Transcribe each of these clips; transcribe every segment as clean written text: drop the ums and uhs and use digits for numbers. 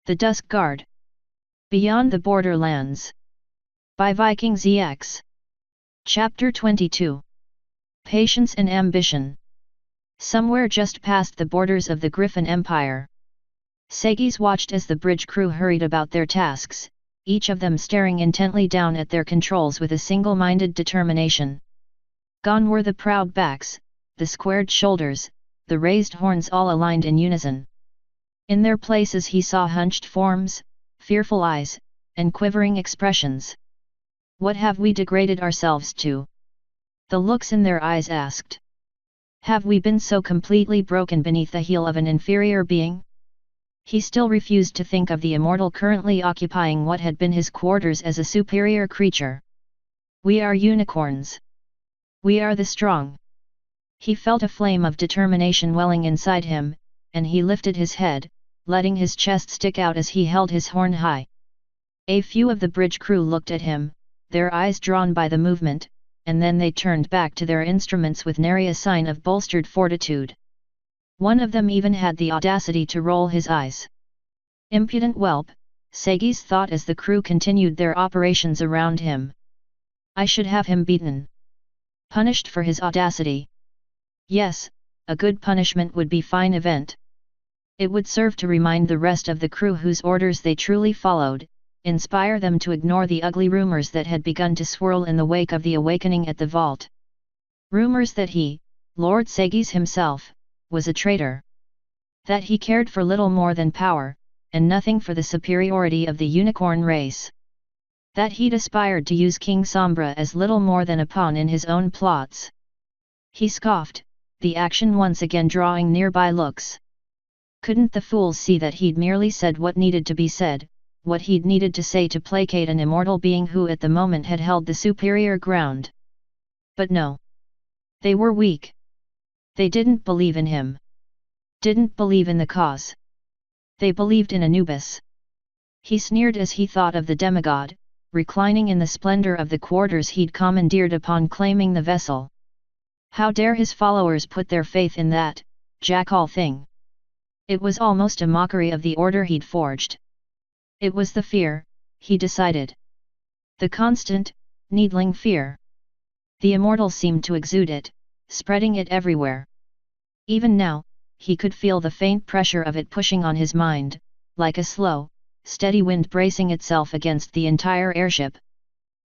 The Dusk Guard. Beyond the Borderlands. By Viking ZX. Chapter 22. Patience and Ambition. Somewhere just past the borders of the Griffin Empire, Segis watched as the bridge crew hurried about their tasks, each of them staring intently down at their controls with a single-minded determination. Gone were the proud backs, the squared shoulders, the raised horns all aligned in unison. In their places he saw hunched forms, fearful eyes, and quivering expressions. What have we degraded ourselves to? The looks in their eyes asked. Have we been so completely broken beneath the heel of an inferior being? He still refused to think of the immortal currently occupying what had been his quarters as a superior creature. We are unicorns. We are the strong. He felt a flame of determination welling inside him, and he lifted his head, letting his chest stick out as he held his horn high. A few of the bridge crew looked at him, their eyes drawn by the movement, and then they turned back to their instruments with nary a sign of bolstered fortitude. One of them even had the audacity to roll his eyes. Impudent whelp, Segis thought as the crew continued their operations around him. I should have him beaten. Punished for his audacity. Yes, a good punishment would be fine event. It would serve to remind the rest of the crew whose orders they truly followed, inspire them to ignore the ugly rumors that had begun to swirl in the wake of the awakening at the vault. Rumors that he, Lord Segis himself, was a traitor. That he cared for little more than power, and nothing for the superiority of the unicorn race. That he'd aspired to use King Sombra as little more than a pawn in his own plots. He scoffed, the action once again drawing nearby looks. Couldn't the fools see that he'd merely said what needed to be said, what he'd needed to say to placate an immortal being who at the moment had held the superior ground? But no. They were weak. They didn't believe in him. Didn't believe in the cause. They believed in Anubis. He sneered as he thought of the demigod, reclining in the splendor of the quarters he'd commandeered upon claiming the vessel. How dare his followers put their faith in that jackal thing? It was almost a mockery of the order he'd forged. It was the fear, he decided. The constant, needling fear. The immortal seemed to exude it, spreading it everywhere. Even now, he could feel the faint pressure of it pushing on his mind, like a slow, steady wind bracing itself against the entire airship.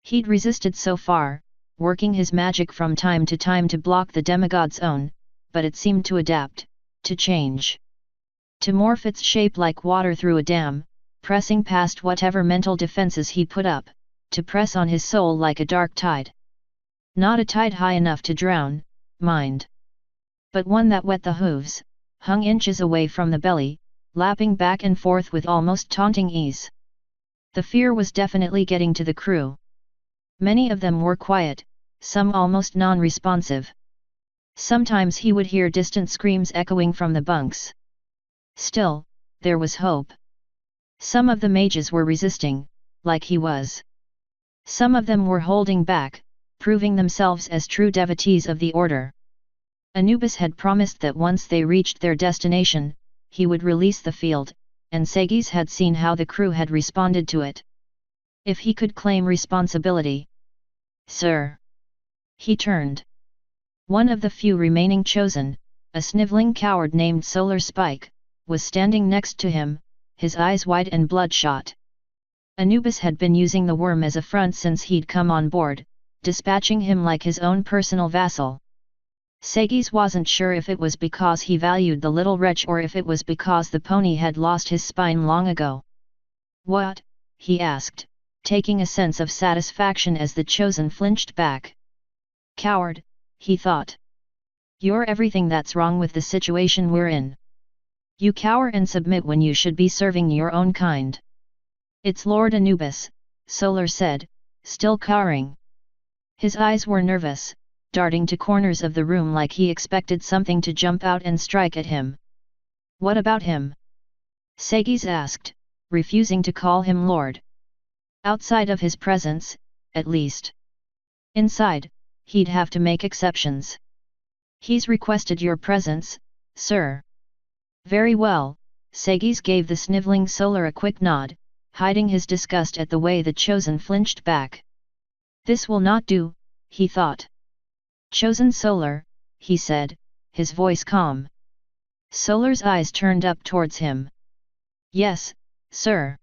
He'd resisted so far, working his magic from time to block the demigod's own, but it seemed to adapt, to change. To morph its shape like water through a dam, pressing past whatever mental defenses he put up, to press on his soul like a dark tide. Not a tide high enough to drown, mind. But one that wet the hooves, hung inches away from the belly, lapping back and forth with almost taunting ease. The fear was definitely getting to the crew. Many of them were quiet, some almost non-responsive. Sometimes he would hear distant screams echoing from the bunks. Still, there was hope. Some of the mages were resisting, like he was. Some of them were holding back, proving themselves as true devotees of the order. Anubis had promised that once they reached their destination, he would release the field, and Segis had seen how the crew had responded to it. If he could claim responsibility. Sir. He turned. One of the few remaining chosen, a sniveling coward named Solar Spike, was standing next to him, his eyes wide and bloodshot. Anubis had been using the worm as a front since he'd come on board, dispatching him like his own personal vassal. Segis wasn't sure if it was because he valued the little wretch or if it was because the pony had lost his spine long ago. What? He asked, taking a sense of satisfaction as the chosen flinched back. Coward, he thought. You're everything that's wrong with the situation we're in. You cower and submit when you should be serving your own kind. It's Lord Anubis, Solar said, still cowering. His eyes were nervous, darting to corners of the room like he expected something to jump out and strike at him. What about him? Segis asked, refusing to call him Lord. Outside of his presence, at least. Inside, he'd have to make exceptions. He's requested your presence, sir. Very well, Sagis gave the sniveling Solar a quick nod, hiding his disgust at the way the Chosen flinched back. This will not do, he thought. Chosen Solar, he said, his voice calm. Solar's eyes turned up towards him. Yes, sir.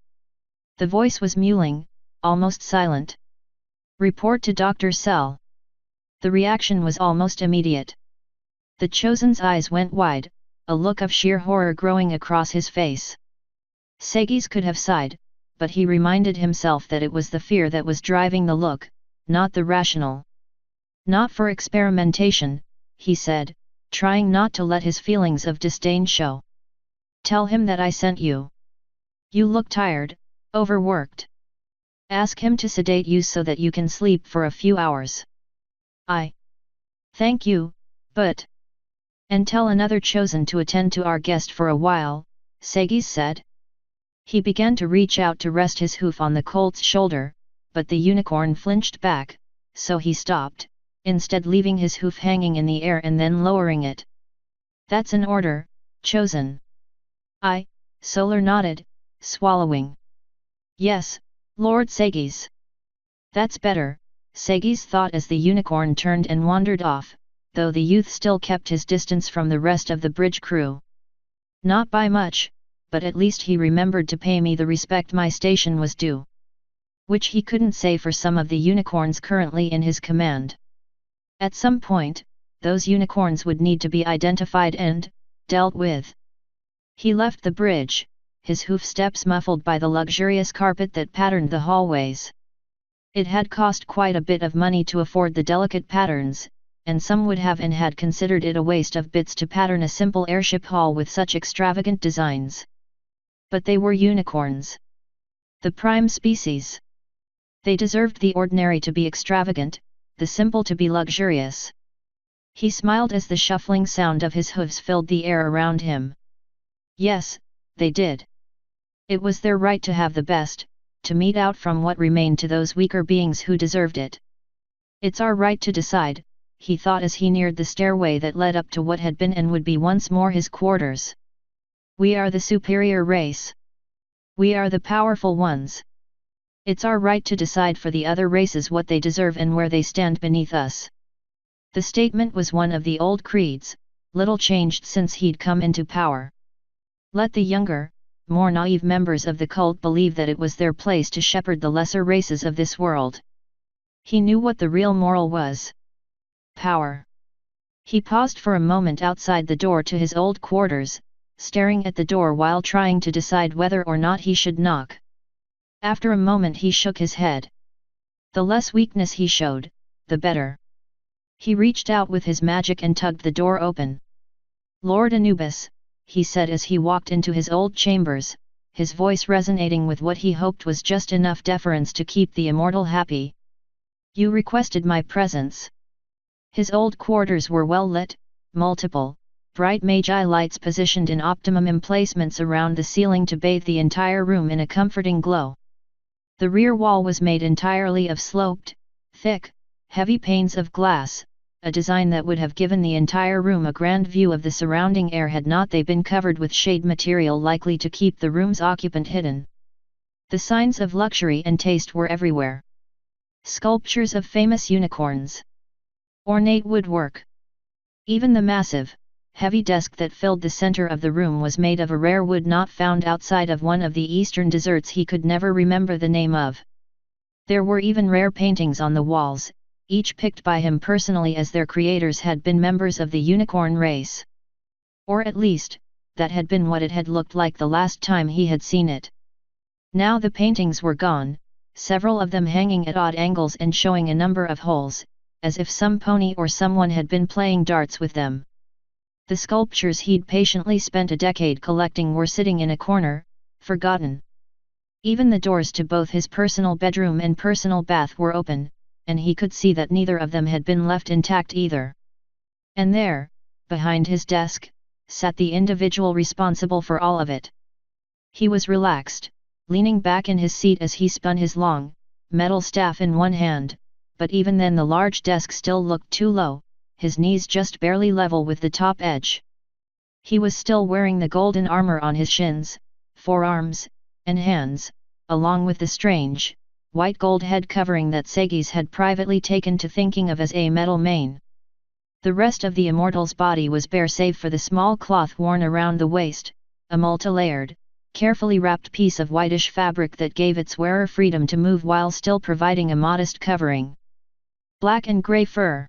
The voice was mewling, almost silent. Report to Dr. Cell. The reaction was almost immediate. The Chosen's eyes went wide, a look of sheer horror growing across his face. Sagis could have sighed, but he reminded himself that it was the fear that was driving the look, not the rational. Not for experimentation, he said, trying not to let his feelings of disdain show. Tell him that I sent you. You look tired, overworked. Ask him to sedate you so that you can sleep for a few hours. Thank you, but... And tell another Chosen to attend to our guest for a while, Sagis said. He began to reach out to rest his hoof on the colt's shoulder, but the unicorn flinched back, so he stopped, instead leaving his hoof hanging in the air and then lowering it. That's an order, Chosen. Solar nodded, swallowing. Yes, Lord Sagis. That's better, Sagis thought as the unicorn turned and wandered off, though the youth still kept his distance from the rest of the bridge crew. Not by much, but at least he remembered to pay me the respect my station was due. Which he couldn't say for some of the unicorns currently in his command. At some point, those unicorns would need to be identified and dealt with. He left the bridge, his hoof steps muffled by the luxurious carpet that patterned the hallways. It had cost quite a bit of money to afford the delicate patterns, and some would have and had considered it a waste of bits to pattern a simple airship hall with such extravagant designs. But they were unicorns. The prime species. They deserved the ordinary to be extravagant, the simple to be luxurious. He smiled as the shuffling sound of his hooves filled the air around him. Yes, they did. It was their right to have the best, to mete out from what remained to those weaker beings who deserved it. It's our right to decide, he thought as he neared the stairway that led up to what had been and would be once more his quarters. We are the superior race. We are the powerful ones. It's our right to decide for the other races what they deserve and where they stand beneath us. The statement was one of the old creeds, little changed since he'd come into power. Let the younger, more naive members of the cult believe that it was their place to shepherd the lesser races of this world. He knew what the real moral was. Power. He paused for a moment outside the door to his old quarters, staring at the door while trying to decide whether or not he should knock. After a moment he shook his head. The less weakness he showed, the better. He reached out with his magic and tugged the door open. Lord Anubis, he said as he walked into his old chambers, his voice resonating with what he hoped was just enough deference to keep the immortal happy. You requested my presence. His old quarters were well lit, multiple, bright magi lights positioned in optimum emplacements around the ceiling to bathe the entire room in a comforting glow. The rear wall was made entirely of sloped, thick, heavy panes of glass, a design that would have given the entire room a grand view of the surrounding air had not they been covered with shade material likely to keep the room's occupant hidden. The signs of luxury and taste were everywhere. Sculptures of famous unicorns. Ornate woodwork. Even the massive, heavy desk that filled the center of the room was made of a rare wood not found outside of one of the eastern deserts he could never remember the name of. There were even rare paintings on the walls, each picked by him personally as their creators had been members of the unicorn race. Or at least, that had been what it had looked like the last time he had seen it. Now the paintings were gone, several of them hanging at odd angles and showing a number of holes, as if some pony or someone had been playing darts with them. The sculptures he'd patiently spent a decade collecting were sitting in a corner, forgotten. Even the doors to both his personal bedroom and personal bath were open, and he could see that neither of them had been left intact either. And there, behind his desk, sat the individual responsible for all of it. He was relaxed, leaning back in his seat as he spun his long, metal staff in one hand, but even then the large desk still looked too low, his knees just barely level with the top edge. He was still wearing the golden armor on his shins, forearms, and hands, along with the strange, white gold head covering that Segis had privately taken to thinking of as a metal mane. The rest of the immortal's body was bare save for the small cloth worn around the waist, a multi-layered, carefully wrapped piece of whitish fabric that gave its wearer freedom to move while still providing a modest covering. Black and grey fur.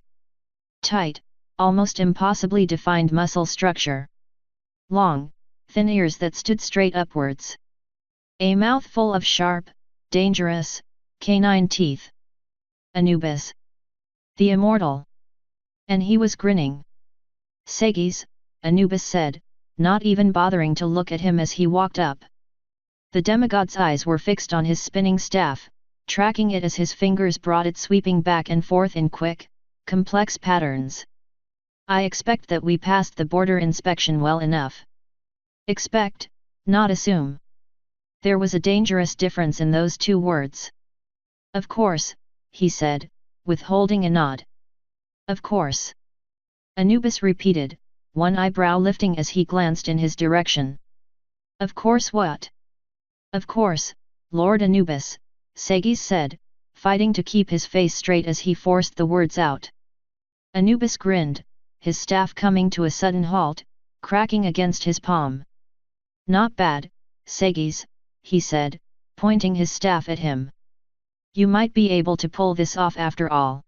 Tight, almost impossibly defined muscle structure. Long, thin ears that stood straight upwards. A mouth full of sharp, dangerous, canine teeth. Anubis. The immortal. And he was grinning. Segis, Anubis said, not even bothering to look at him as he walked up. The demigod's eyes were fixed on his spinning staff, tracking it as his fingers brought it sweeping back and forth in quick, complex patterns. I expect that we passed the border inspection well enough. Expect, not assume. There was a dangerous difference in those two words. Of course, he said, withholding a nod. Of course. Anubis repeated, one eyebrow lifting as he glanced in his direction. Of course what? Of course, Lord Anubis, Segis said, fighting to keep his face straight as he forced the words out. Anubis grinned, his staff coming to a sudden halt, cracking against his palm. Not bad, Segis, he said, pointing his staff at him. You might be able to pull this off after all.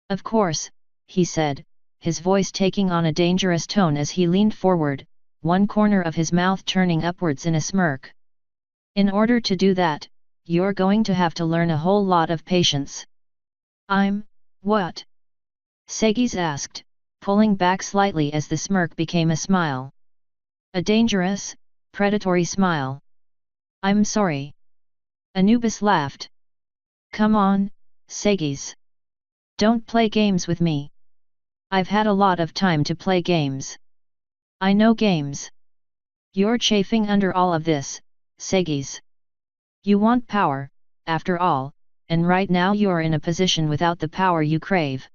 Of course, he said, his voice taking on a dangerous tone as he leaned forward, one corner of his mouth turning upwards in a smirk. In order to do that, you're going to have to learn a whole lot of patience. What? Segis asked, pulling back slightly as the smirk became a smile. A dangerous, predatory smile. I'm sorry. Anubis laughed. Come on, Segis. Don't play games with me. I've had a lot of time to play games. I know games. You're chafing under all of this, Segis. You want power, after all, and right now you're in a position without the power you crave.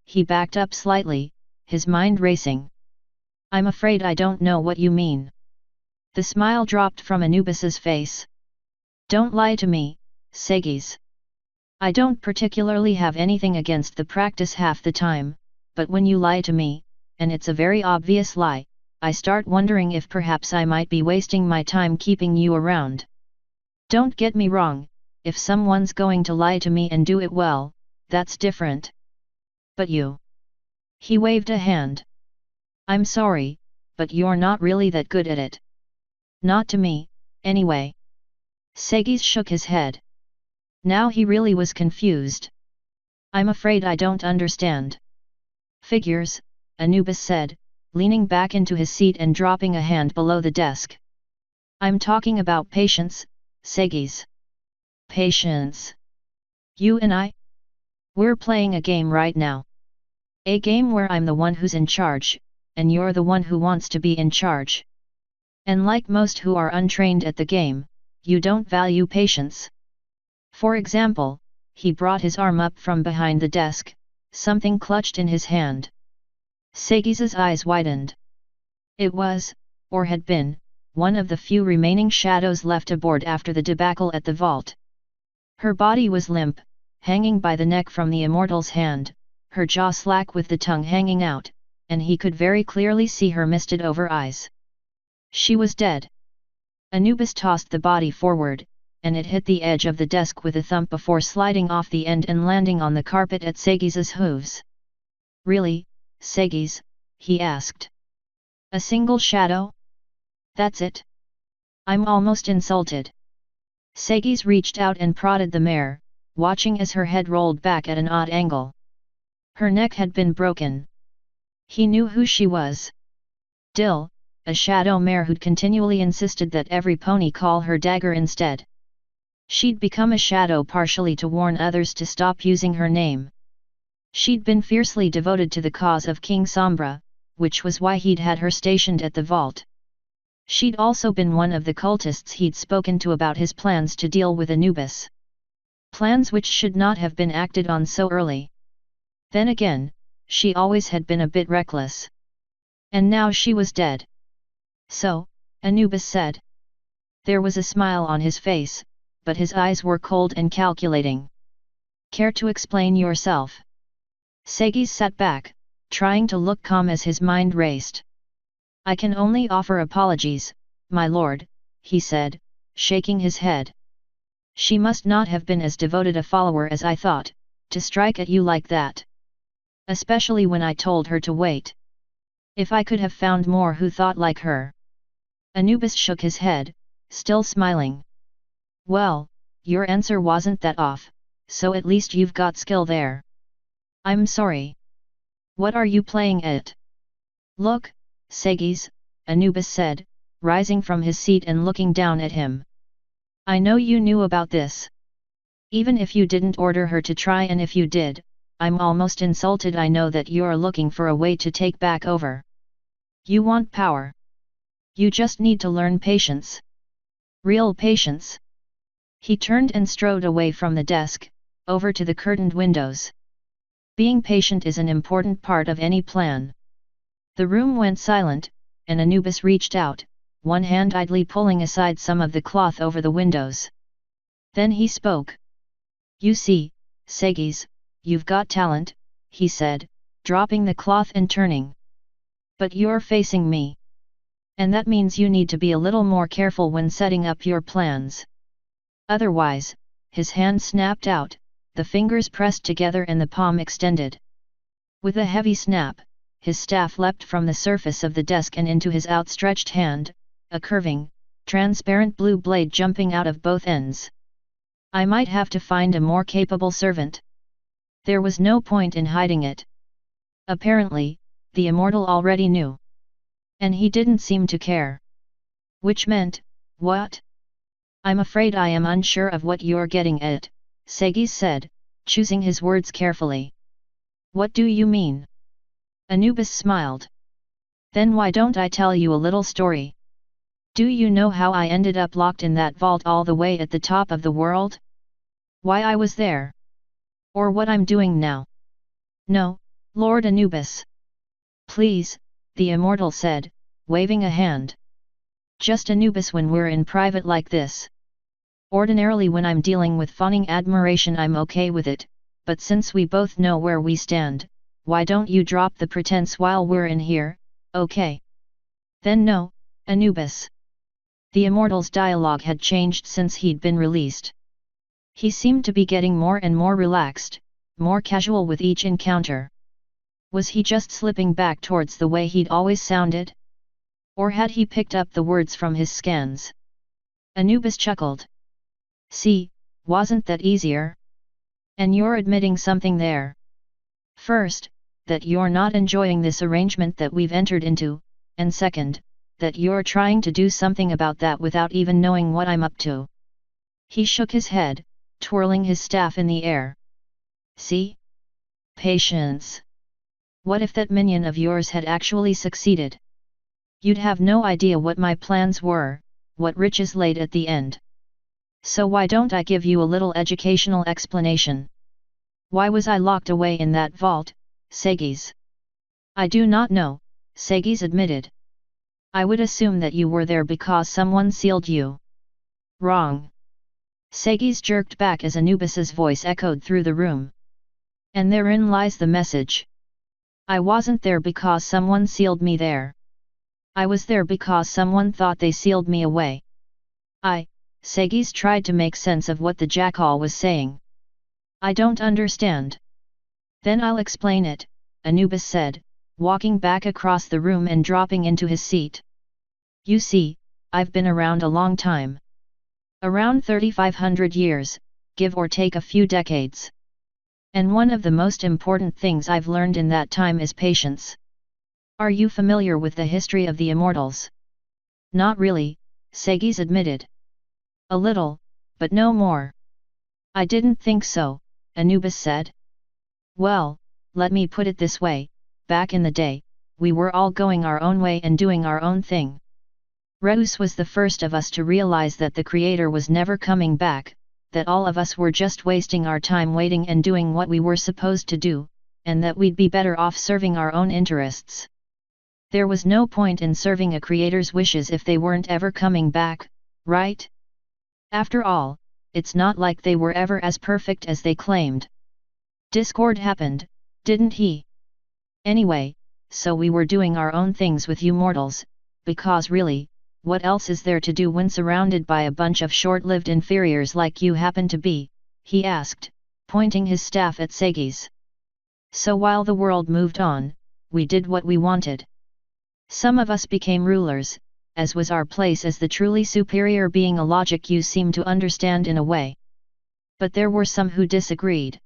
He backed up slightly, his mind racing. I'm afraid I don't know what you mean. The smile dropped from Anubis's face. Don't lie to me, Segis. I don't particularly have anything against the practice half the time, but when you lie to me, and it's a very obvious lie, I start wondering if perhaps I might be wasting my time keeping you around. Don't get me wrong, if someone's going to lie to me and do it well, that's different. But you. He waved a hand. I'm sorry, but you're not really that good at it. Not to me, anyway. Segis shook his head. Now he really was confused. I'm afraid I don't understand. Figures, Anubis said, leaning back into his seat and dropping a hand below the desk. I'm talking about patience, Segis. Patience. You and I? We're playing a game right now. A game where I'm the one who's in charge, and you're the one who wants to be in charge. And like most who are untrained at the game, you don't value patience. For example, he brought his arm up from behind the desk, something clutched in his hand. Segis's eyes widened. It was, or had been, one of the few remaining shadows left aboard after the debacle at the vault. Her body was limp, hanging by the neck from the immortal's hand, her jaw slack with the tongue hanging out, and he could very clearly see her misted-over eyes. She was dead. Anubis tossed the body forward, and it hit the edge of the desk with a thump before sliding off the end and landing on the carpet at Segis's hooves. Really, Segis? He asked. A single shadow? That's it? I'm almost insulted. Segis reached out and prodded the mare, watching as her head rolled back at an odd angle. Her neck had been broken. He knew who she was. Dill, a shadow mare who'd continually insisted that every pony call her Dagger instead. She'd become a shadow partially to warn others to stop using her name. She'd been fiercely devoted to the cause of King Sombra, which was why he'd had her stationed at the vault. She'd also been one of the cultists he'd spoken to about his plans to deal with Anubis. Plans which should not have been acted on so early. Then again, she always had been a bit reckless. And now she was dead. So, Anubis said. There was a smile on his face, but his eyes were cold and calculating. Care to explain yourself? Segis sat back, trying to look calm as his mind raced. I can only offer apologies, my lord, he said, shaking his head. She must not have been as devoted a follower as I thought, to strike at you like that. Especially when I told her to wait. If I could have found more who thought like her. Anubis shook his head, still smiling. Well, your answer wasn't that off, so at least you've got skill there. I'm sorry. What are you playing at? Look, Segis, Anubis said, rising from his seat and looking down at him. I know you knew about this. Even if you didn't order her to try, and if you did, I'm almost insulted. I know that you're looking for a way to take back over. You want power. You just need to learn patience. Real patience. He turned and strode away from the desk, over to the curtained windows. Being patient is an important part of any plan. The room went silent, and Anubis reached out, one hand idly pulling aside some of the cloth over the windows. Then he spoke. You see, Segis, you've got talent, he said, dropping the cloth and turning. But you're facing me. And that means you need to be a little more careful when setting up your plans. Otherwise, his hand snapped out, the fingers pressed together and the palm extended. With a heavy snap, his staff leapt from the surface of the desk and into his outstretched hand, a curving, transparent blue blade jumping out of both ends. I might have to find a more capable servant. There was no point in hiding it. Apparently, the immortal already knew. And he didn't seem to care. Which meant, what? I'm afraid I am unsure of what you're getting at, Segis said, choosing his words carefully. What do you mean? Anubis smiled. Then why don't I tell you a little story? Do you know how I ended up locked in that vault all the way at the top of the world? Why I was there? Or what I'm doing now? No, Lord Anubis. Please, the immortal said, waving a hand. Just Anubis when we're in private like this. Ordinarily when I'm dealing with fawning admiration I'm okay with it, but since we both know where we stand, why don't you drop the pretense while we're in here, okay? Then no, Anubis. The immortal's dialogue had changed since he'd been released. He seemed to be getting more and more relaxed, more casual with each encounter. Was he just slipping back towards the way he'd always sounded? Or had he picked up the words from his scans? Anubis chuckled. See, wasn't that easier? And you're admitting something there. First, that you're not enjoying this arrangement that we've entered into, and second, that you're trying to do something about that without even knowing what I'm up to. He shook his head, twirling his staff in the air. See? Patience. What if that minion of yours had actually succeeded? You'd have no idea what my plans were, what riches laid at the end. So why don't I give you a little educational explanation? Why was I locked away in that vault, Segis? I do not know, Segis admitted. I would assume that you were there because someone sealed you. Wrong. Segis jerked back as Anubis's voice echoed through the room. And therein lies the message. I wasn't there because someone sealed me there. I was there because someone thought they sealed me away. Segis tried to make sense of what the jackal was saying. I don't understand. Then I'll explain it, Anubis said, walking back across the room and dropping into his seat. You see, I've been around a long time. Around 3,500 years, give or take a few decades. And one of the most important things I've learned in that time is patience. Are you familiar with the history of the immortals? Not really, Segis admitted. A little, but no more. I didn't think so, Anubis said. Well, let me put it this way, back in the day, we were all going our own way and doing our own thing. Reus was the first of us to realize that the Creator was never coming back, that all of us were just wasting our time waiting and doing what we were supposed to do, and that we'd be better off serving our own interests. There was no point in serving a creator's wishes if they weren't ever coming back, right? After all, it's not like they were ever as perfect as they claimed. Discord happened, didn't he? Anyway, so we were doing our own things with you mortals, because really, what else is there to do when surrounded by a bunch of short-lived inferiors like you happen to be, he asked, pointing his staff at Segis. So while the world moved on, we did what we wanted. Some of us became rulers, as was our place as the truly superior being, a logic you seem to understand in a way. But there were some who disagreed.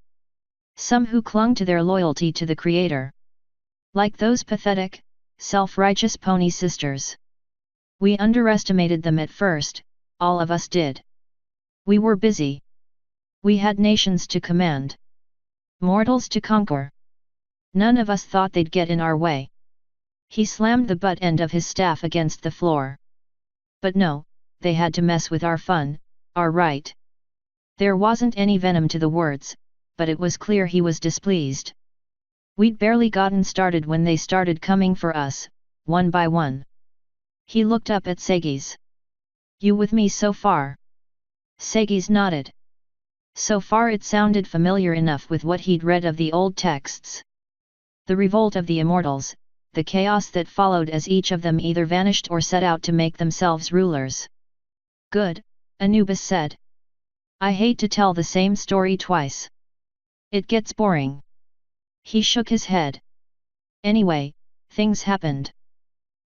Some who clung to their loyalty to the Creator. Like those pathetic, self-righteous pony sisters. We underestimated them at first, all of us did. We were busy. We had nations to command. Mortals to conquer. None of us thought they'd get in our way. He slammed the butt end of his staff against the floor. But no, they had to mess with our fun, our right. There wasn't any venom to the words, but it was clear he was displeased. We'd barely gotten started when they started coming for us, one by one. He looked up at Segis. You with me so far? Segis nodded. So far it sounded familiar enough with what he'd read of the old texts. The revolt of the immortals, the chaos that followed as each of them either vanished or set out to make themselves rulers. Good, Anubis said. I hate to tell the same story twice. It gets boring. He shook his head. Anyway, things happened.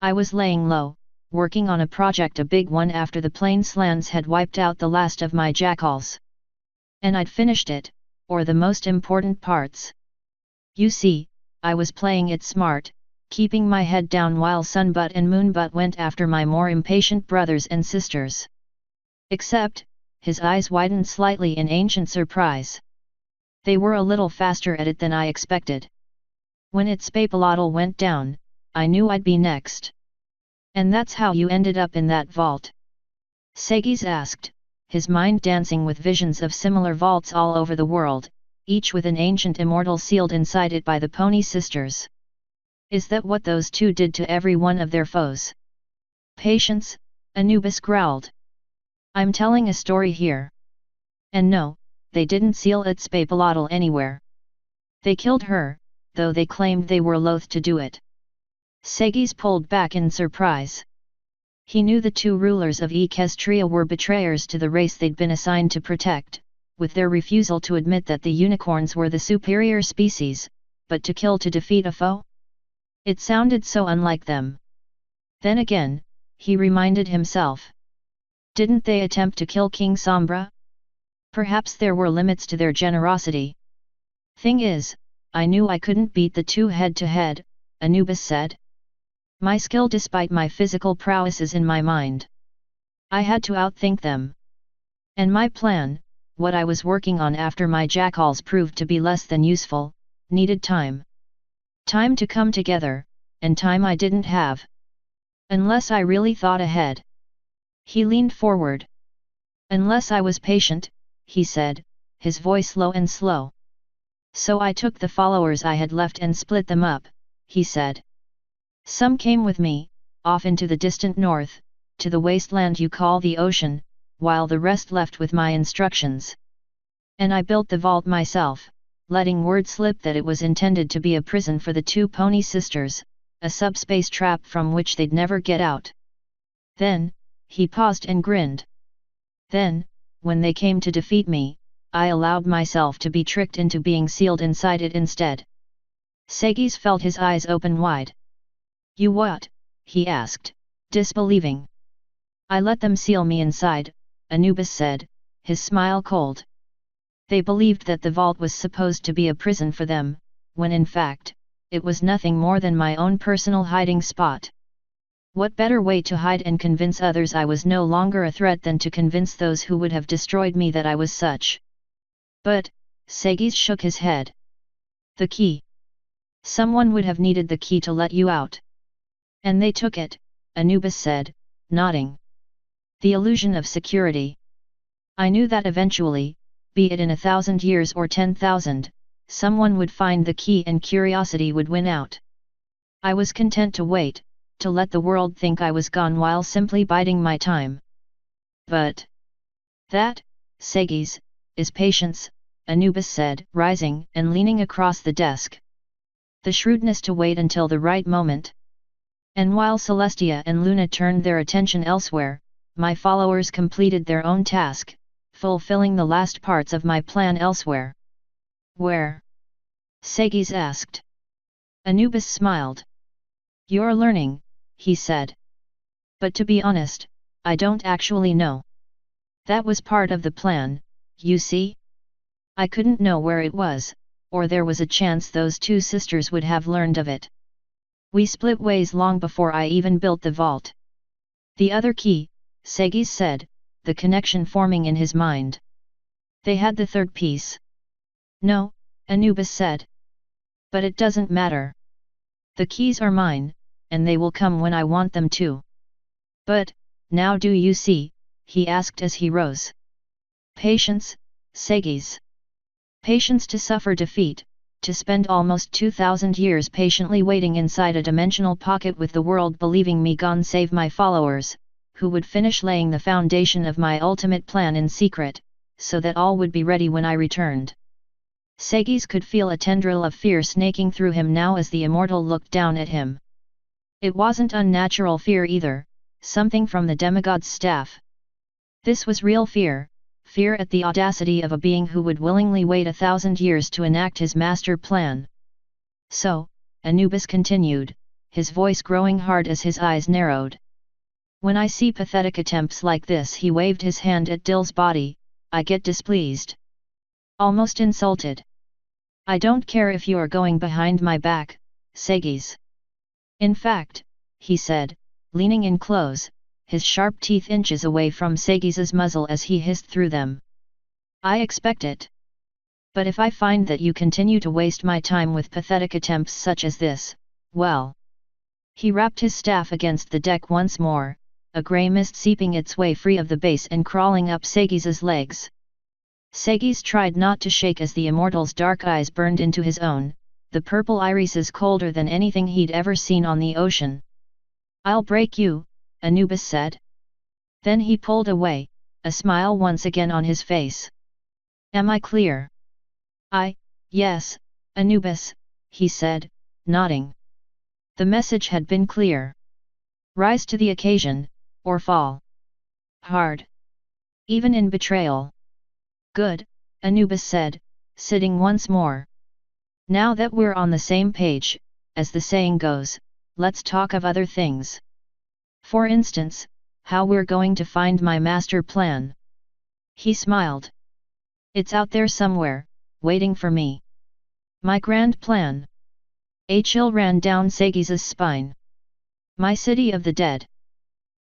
I was laying low, working on a project, a big one, after the Plainslands had wiped out the last of my jackals. And I'd finished it, or the most important parts. You see, I was playing it smart, keeping my head down while Sunbutt and Moonbutt went after my more impatient brothers and sisters. Except, his eyes widened slightly in ancient surprise. They were a little faster at it than I expected. When its papalotl went down, I knew I'd be next. And that's how you ended up in that vault? Segis asked, his mind dancing with visions of similar vaults all over the world, each with an ancient immortal sealed inside it by the Pony Sisters. Is that what those two did to every one of their foes? Patience, Anubis growled. I'm telling a story here. And no, they didn't seal its papalotl anywhere. They killed her, though they claimed they were loath to do it. Segis pulled back in surprise. He knew the two rulers of Equestria were betrayers to the race they'd been assigned to protect, with their refusal to admit that the unicorns were the superior species, but to kill to defeat a foe? It sounded so unlike them. Then again, he reminded himself. Didn't they attempt to kill King Sombra? Perhaps there were limits to their generosity. Thing is, I knew I couldn't beat the two head-to-head, Anubis said. My skill despite my physical prowess is in my mind. I had to outthink them. And my plan, what I was working on after my jackals proved to be less than useful, needed time. Time to come together, and time I didn't have. Unless I really thought ahead. He leaned forward. Unless I was patient, he said, his voice low and slow. So I took the followers I had left and split them up, he said. Some came with me, off into the distant north, to the wasteland you call the ocean, while the rest left with my instructions. And I built the vault myself, letting word slip that it was intended to be a prison for the two Pony Sisters, a subspace trap from which they'd never get out. Then, he paused and grinned. Then, when they came to defeat me, I allowed myself to be tricked into being sealed inside it instead. Segis felt his eyes open wide. You what? He asked, disbelieving. I let them seal me inside, Anubis said, his smile cold. They believed that the vault was supposed to be a prison for them, when in fact, it was nothing more than my own personal hiding spot. What better way to hide and convince others I was no longer a threat than to convince those who would have destroyed me that I was such? But, Segis shook his head. The key. Someone would have needed the key to let you out. And they took it, Anubis said, nodding. The illusion of security. I knew that eventually, be it in 1,000 years or 10,000, someone would find the key and curiosity would win out. I was content to wait, to let the world think I was gone while simply biding my time. But that, Segis, is patience, Anubis said, rising and leaning across the desk. The shrewdness to wait until the right moment. And while Celestia and Luna turned their attention elsewhere, my followers completed their own task, fulfilling the last parts of my plan elsewhere. Where? Segis asked. Anubis smiled. You're learning, he said. But to be honest, I don't actually know. That was part of the plan, you see? I couldn't know where it was, or there was a chance those two sisters would have learned of it. We split ways long before I even built the vault. The other key, Segis said, the connection forming in his mind. They had the third piece. No, Anubis said. But it doesn't matter. The keys are mine, and they will come when I want them to. But, now do you see, he asked as he rose. Patience, Segis. Patience to suffer defeat, to spend almost 2,000 years patiently waiting inside a dimensional pocket with the world believing me gone save my followers, who would finish laying the foundation of my ultimate plan in secret, so that all would be ready when I returned. Segis could feel a tendril of fear snaking through him now as the immortal looked down at him. It wasn't unnatural fear either, something from the demigod's staff. This was real fear, fear at the audacity of a being who would willingly wait 1,000 years to enact his master plan. So, Anubis continued, his voice growing hard as his eyes narrowed. When I see pathetic attempts like this, he waved his hand at Dill's body, I get displeased. Almost insulted. I don't care if you are going behind my back, Segis. In fact, he said, leaning in close, his sharp teeth inches away from Segis's muzzle as he hissed through them. I expect it. But if I find that you continue to waste my time with pathetic attempts such as this, well. He rapped his staff against the deck once more, a grey mist seeping its way free of the base and crawling up Segis's legs. Segis tried not to shake as the immortal's dark eyes burned into his own, the purple irises colder than anything he'd ever seen on the ocean. I'll break you, Anubis said. Then he pulled away, a smile once again on his face. Am I clear? Yes, Anubis, he said, nodding. The message had been clear. Rise to the occasion, or fall hard. Even in betrayal. Good, Anubis said, sitting once more. Now that we're on the same page, as the saying goes, let's talk of other things. For instance, how we're going to find my master plan. He smiled. It's out there somewhere, waiting for me. My grand plan. A chill ran down Segis's spine. My city of the dead.